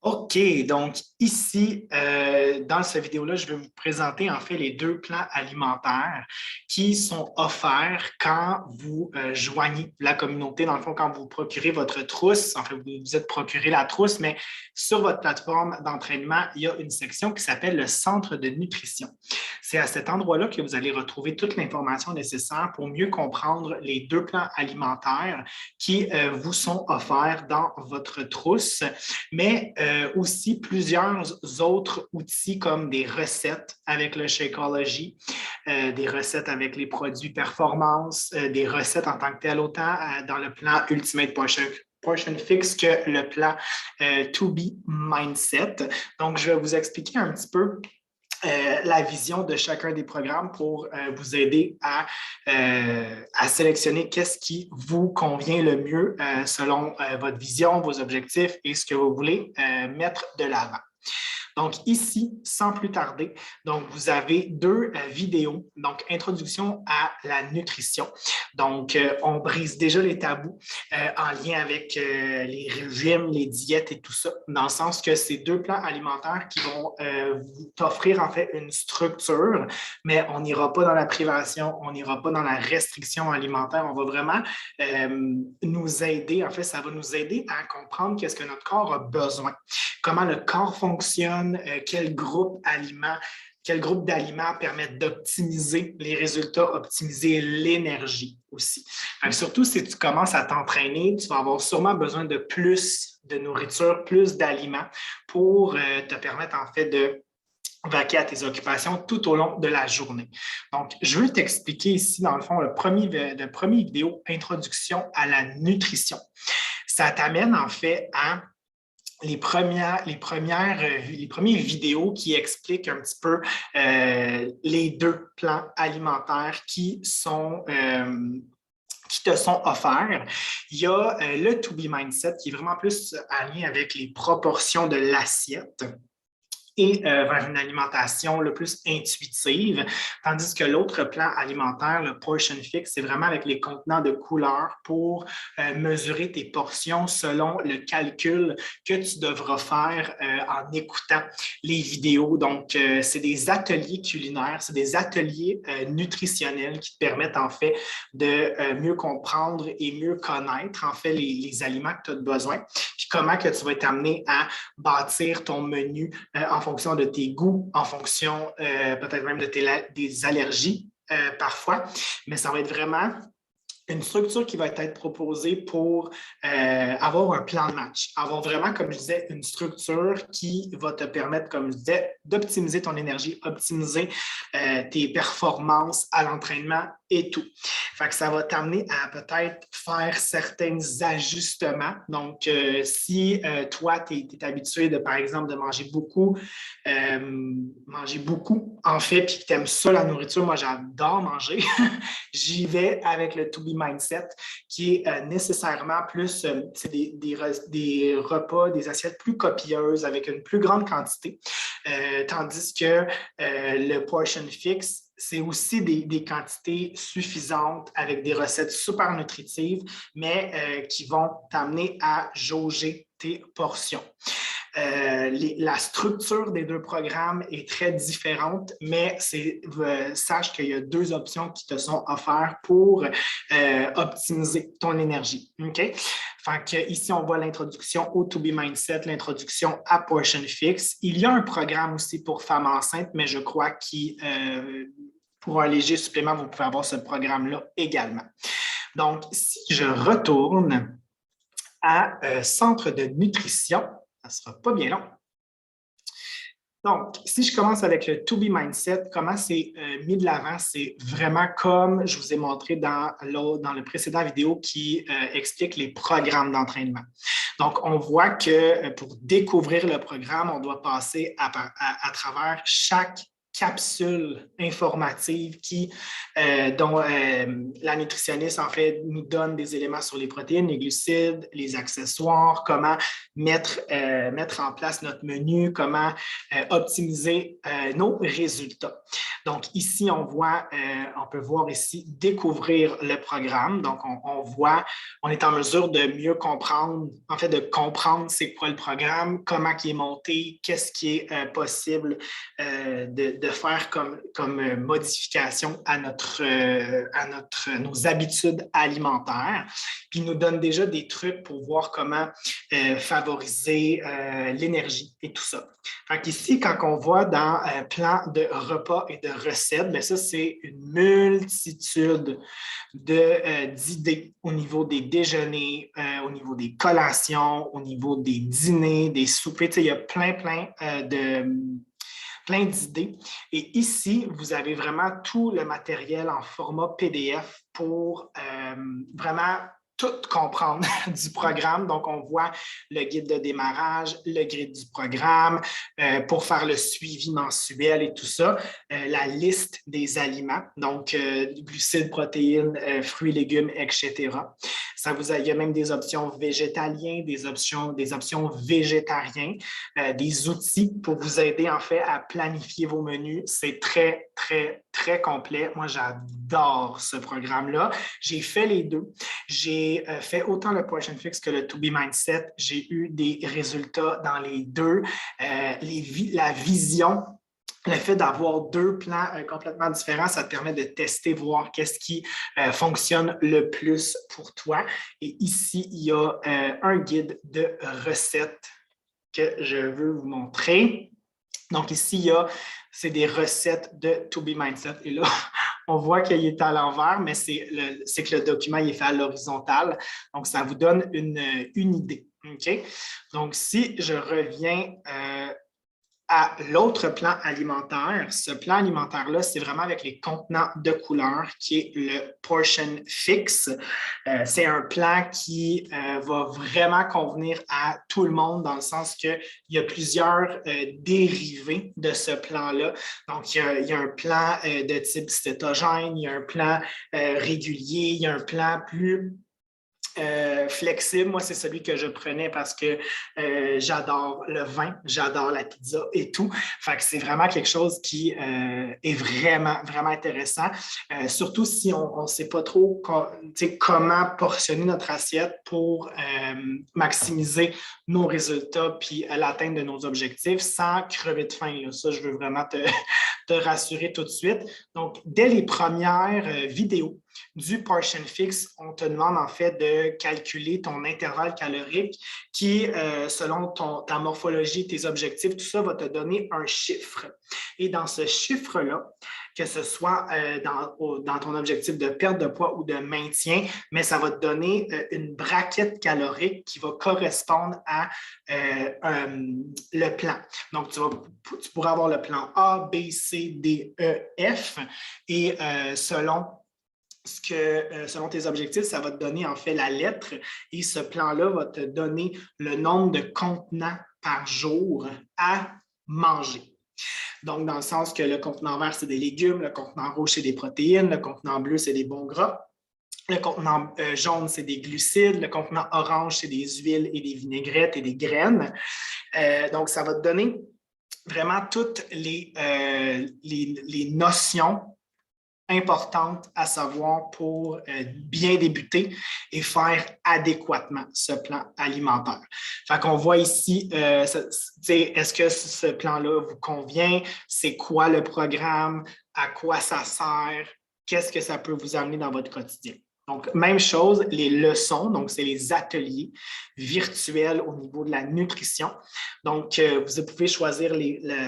OK, donc ici, dans cette vidéo-là, je vais vous présenter en fait les deux plans alimentaires qui sont offerts quand vous joignez la communauté. Dans le fond, quand vous procurez votre trousse, en fait, vous vous êtes procuré la trousse, mais sur votre plateforme d'entraînement, il y a une section qui s'appelle le centre de nutrition. C'est à cet endroit-là que vous allez retrouver toute l'information nécessaire pour mieux comprendre les deux plans alimentaires qui vous sont offerts dans votre trousse, mais aussi plusieurs autres outils comme des recettes avec le Shakeology, des recettes avec les produits performance, des recettes en tant que tel autant dans le plan Ultimate Portion Fix que le plan To Be Mindset. Donc, je vais vous expliquer un petit peu la vision de chacun des programmes pour vous aider à sélectionner qu'est-ce qui vous convient le mieux selon votre vision, vos objectifs et ce que vous voulez mettre de l'avant. Donc ici, sans plus tarder, donc vous avez deux vidéos, donc introduction à la nutrition. Donc, on brise déjà les tabous en lien avec les régimes, les diètes et tout ça, dans le sens que c'est deux plans alimentaires qui vont vous offrir en fait une structure, mais on n'ira pas dans la privation, on n'ira pas dans la restriction alimentaire, on va vraiment nous aider, en fait, ça va nous aider à comprendre qu'est-ce que notre corps a besoin, comment le corps fonctionne, quel groupe d'aliments permettent d'optimiser les résultats, optimiser l'énergie aussi. Surtout si tu commences à t'entraîner, tu vas avoir sûrement besoin de plus de nourriture, plus d'aliments pour te permettre en fait de vaquer à tes occupations tout au long de la journée. Donc, je veux t'expliquer ici, dans le fond, le premier vidéo, introduction à la nutrition. Ça t'amène en fait à les premières vidéos qui expliquent un petit peu les deux plans alimentaires qui te sont offerts. Il y a le To Be Mindset qui est vraiment plus en lien avec les proportions de l'assiette et vers une alimentation le plus intuitive, tandis que l'autre plan alimentaire, le Portion Fix, c'est vraiment avec les contenants de couleurs pour mesurer tes portions selon le calcul que tu devras faire en écoutant les vidéos. Donc, c'est des ateliers culinaires, c'est des ateliers nutritionnels qui te permettent en fait de mieux comprendre et mieux connaître en fait les aliments que tu as besoin, puis comment que tu vas être amené à bâtir ton menu en fonction de tes goûts, en fonction peut-être même de des allergies parfois, mais ça va être vraiment une structure qui va être proposée pour avoir un plan de match, avoir vraiment, comme je disais, une structure qui va te permettre, comme je disais, d'optimiser ton énergie, optimiser tes performances à l'entraînement et tout. Fait que ça va t'amener à peut-être faire certains ajustements. Donc, si toi, tu es habitué de, par exemple, de manger beaucoup, en fait, puis que tu aimes ça, la nourriture, moi, j'adore manger. J'y vais avec le To Be Mindset, qui est nécessairement plus, c'est des repas, des assiettes plus copieuses avec une plus grande quantité, tandis que le Portion Fix, c'est aussi des quantités suffisantes avec des recettes super nutritives, mais qui vont t'amener à jauger tes portions. La structure des deux programmes est très différente, mais sache qu'il y a deux options qui te sont offertes pour optimiser ton énergie. OK? Fait que ici, on voit l'introduction au To Be Mindset, l'introduction à Portion Fix. Il y a un programme aussi pour femmes enceintes, mais je crois que pour un léger supplément, vous pouvez avoir ce programme-là également. Donc, si je retourne à Centre de nutrition, ça ne sera pas bien long. Donc, si je commence avec le To Be Mindset, comment c'est mis de l'avant, c'est vraiment comme je vous ai montré dans le précédent vidéo qui explique les programmes d'entraînement. Donc, on voit que pour découvrir le programme, on doit passer à travers chaque capsule informative dont la nutritionniste, en fait, nous donne des éléments sur les protéines, les glucides, les accessoires, comment mettre en place notre menu, comment optimiser nos résultats. Donc, ici, on peut voir ici découvrir le programme. Donc, on est en mesure de mieux comprendre, en fait, de comprendre c'est quoi le programme, comment il est monté, qu'est-ce qui est possible de faire comme modification à nos habitudes alimentaires. Puis, il nous donne déjà des trucs pour voir comment favoriser l'énergie et tout ça. Fait qu'ici, quand on voit dans plan de repas et de recettes, bien ça, c'est une multitude d'idées au niveau des déjeuners, au niveau des collations, au niveau des dîners, des soupers. Tu sais, il y a plein d'idées. Et ici, vous avez vraiment tout le matériel en format PDF pour vraiment tout comprendre du programme. Donc, on voit le guide de démarrage, le guide du programme pour faire le suivi mensuel et tout ça, la liste des aliments, donc glucides, protéines, fruits, légumes, etc. Il y a même des options végétaliennes, des options végétariennes, des outils pour vous aider en fait à planifier vos menus. C'est très, très, très complet. Moi, j'adore ce programme-là. J'ai fait les deux. J'ai fait autant le Portion Fix que le To Be Mindset. J'ai eu des résultats dans les deux. La vision, le fait d'avoir deux plans complètement différents, ça te permet de tester, voir qu'est-ce qui fonctionne le plus pour toi. Et ici, il y a un guide de recettes que je veux vous montrer. Donc ici, c'est des recettes de To Be Mindset. Et là, on voit qu'il est à l'envers, mais c'est que le document il est fait à l'horizontale. Donc, ça vous donne une idée. OK? Donc, si je reviens à l'autre plan alimentaire, ce plan alimentaire-là, c'est vraiment avec les contenants de couleurs qui est le Portion Fix. C'est un plan qui va vraiment convenir à tout le monde dans le sens qu'il y a plusieurs dérivés de ce plan-là. Donc, il y a un plan de type cétogène, il y a un plan régulier, il y a un plan plus flexible. Moi, c'est celui que je prenais parce que j'adore le vin, j'adore la pizza et tout. Fait que c'est vraiment quelque chose qui est vraiment, vraiment intéressant. Surtout si on ne sait pas trop comment portionner notre assiette pour maximiser nos résultats puis l'atteinte de nos objectifs sans crever de faim. Là. Ça, je veux vraiment te rassurer tout de suite. Donc, dès les premières vidéos du Portion Fix, on te demande en fait de calculer ton intervalle calorique qui, selon ta morphologie, tes objectifs, tout ça va te donner un chiffre. Et dans ce chiffre-là, que ce soit dans ton objectif de perte de poids ou de maintien, mais ça va te donner une braquette calorique qui va correspondre à le plan. Donc, tu pourras avoir le plan A, B, C, D, E, F et selon tes objectifs, ça va te donner en fait la lettre et ce plan-là va te donner le nombre de contenants par jour à manger. Donc, dans le sens que le contenant vert, c'est des légumes, le contenant rouge, c'est des protéines, le contenant bleu, c'est des bons gras, le contenant jaune, c'est des glucides, le contenant orange, c'est des huiles et des vinaigrettes et des graines. Donc, ça va te donner vraiment toutes les notions importante à savoir pour bien débuter et faire adéquatement ce plan alimentaire. Fait qu'on voit ici, est-ce que ce plan-là vous convient? C'est quoi le programme? À quoi ça sert? Qu'est-ce que ça peut vous amener dans votre quotidien? Donc, même chose, les leçons, donc c'est les ateliers virtuels au niveau de la nutrition. Donc, vous pouvez choisir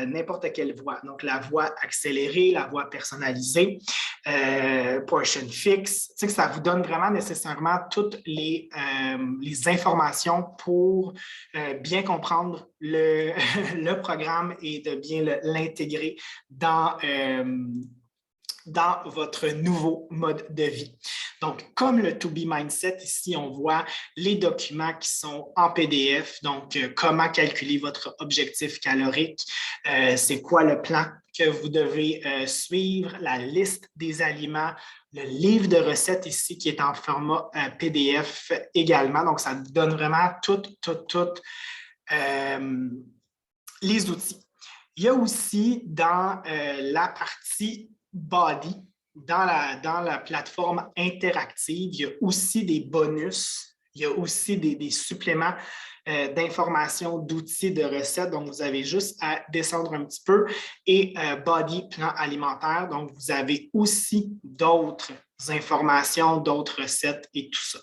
n'importe quelle voie. Donc, la voie accélérée, la voie personnalisée, Portion Fix. Tu sais, ça vous donne vraiment nécessairement toutes les informations pour bien comprendre le programme et de bien l'intégrer dans votre nouveau mode de vie. Donc, comme le To Be Mindset, ici, on voit les documents qui sont en PDF. Donc, comment calculer votre objectif calorique, c'est quoi le plan que vous devez suivre, la liste des aliments, le livre de recettes ici qui est en format PDF également. Donc, ça donne vraiment toutes les outils Il y a aussi dans la partie Body, dans la plateforme interactive, il y a aussi des bonus, il y a aussi des suppléments d'informations, d'outils, de recettes. Donc, vous avez juste à descendre un petit peu. Et Body, plan alimentaire. Donc, vous avez aussi d'autres informations, d'autres recettes et tout ça.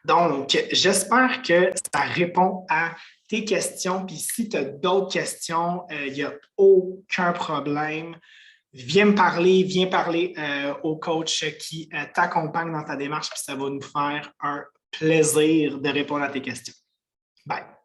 Donc, j'espère que ça répond à tes questions. Puis si tu as d'autres questions, il n'y a aucun problème. Viens parler au coach qui t'accompagne dans ta démarche, puis ça va nous faire un plaisir de répondre à tes questions. Bye.